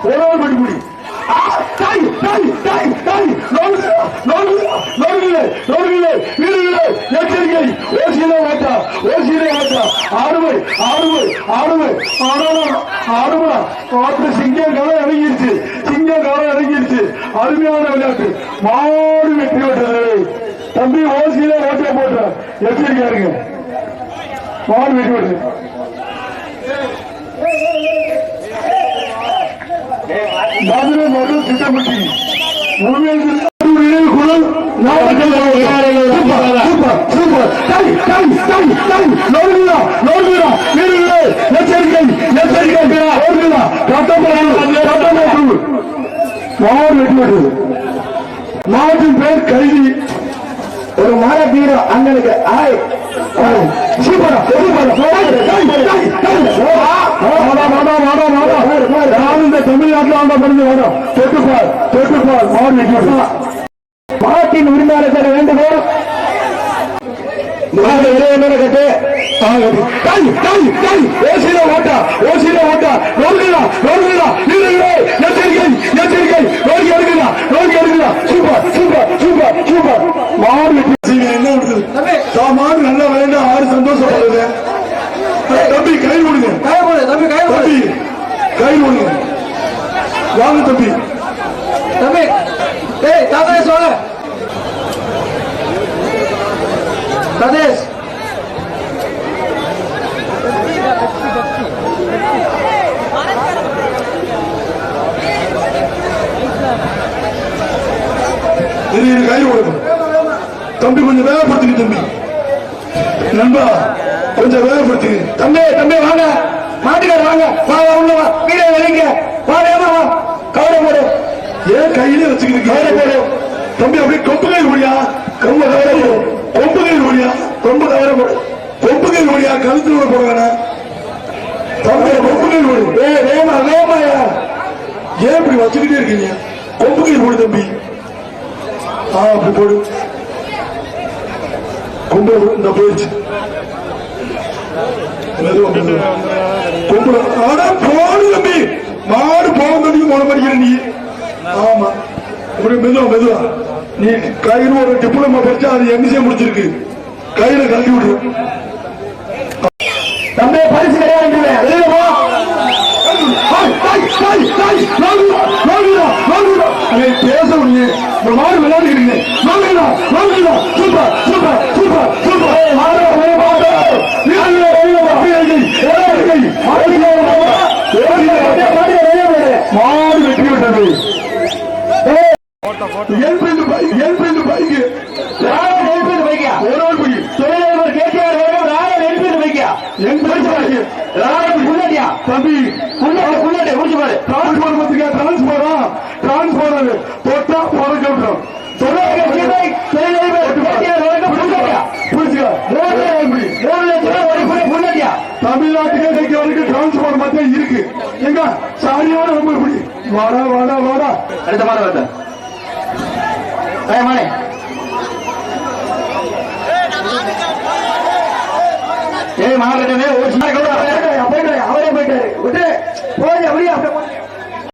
பட்டுக்குடி எச்சரிக்கை ஓசியிலே ஓட்டா ஆடுமை ஆடுமை ஆடுமை ஆடுமா ஆட்டு சிங்கம் காலம் இறங்கிருச்சு அருமையான விளையாட்டு மாடு வெற்றி பெற்றது தம்பி ஓசியிலே ஓட்டிய போட்ட எச்சரிக்கையா இருங்க மாடு வெற்றி பெற்றது மதுரை மற்றும் திட்டப்பட்டி குரல் எச்சரிக்கை மாவட்டின் பேர் கைதி ஒரு மாரத்தீர அண்ணனுக்கு தமிழ்நாட்டில் ஆண்டா படிஞ்சு வரும் தொட்டுப்பால் மாவட்டின் உரிமையாளர் வேண்டுகோள் கட்டு ஓசில ஓட்டா சூப்பர் மாடு மாடு நல்லா விளையாண்டு ஆறு சந்தோஷப்படுது தம்பி கை கொடுங்க கை கொடுங்க வாங்க தம்பி சதேஷ் கை கொடுங்க தம்பி கொஞ்சம் வேகப்படுத்துங்க தம்பி நண்பா கொஞ்சம் வேகப்படுத்துங்க தம்பி வாங்க மாட்டுக்கார வாங்க உள்ள கீழே வெளிங்க வா கவலை போடு ஏன் கையிலே வச்சுக்கிட்டு கவலை போடு தம்பி அப்படியே கொம்பு கை முடியா கொம்பு கவலை போடு கொம்பு கை முடியா கொம்பு கவலை போடு கொம்பு கை முடியா கழுத்துல போடுவானா தம்பி கொம்பு கை போடு வேகமாயா ஏன் இப்படி வச்சுக்கிட்டே இருக்கீங்க கொம்பு கை போடு தம்பி அப்படி போடு கொம்பு இந்த போயிடுச்சு கொம்பு ஆனா போடு தம்பி மாடு போக முளமடிக்கிற நீ ஆமா மெதுவா நீ கையில ஒரு டிப்ளமா படிச்சா அது எம்சிஏ முடிச்சிருக்கு கையில கல்வி விடு தம்பி பரிசு கிடையாது பேச முடியும் மாடு விளையாடுகிறீங்க மாடு வெற்றி விட்டது தம்பி டிரான்ஸ்போர் தொட்டா போறோம் தமிழ்நாட்டுக்கு வரைக்கும் டிரான்ஸ்போர் மட்டும் இருக்கு எங்க சாரியான ரொம்ப இப்படி வாடா அடுத்த மாட மாடே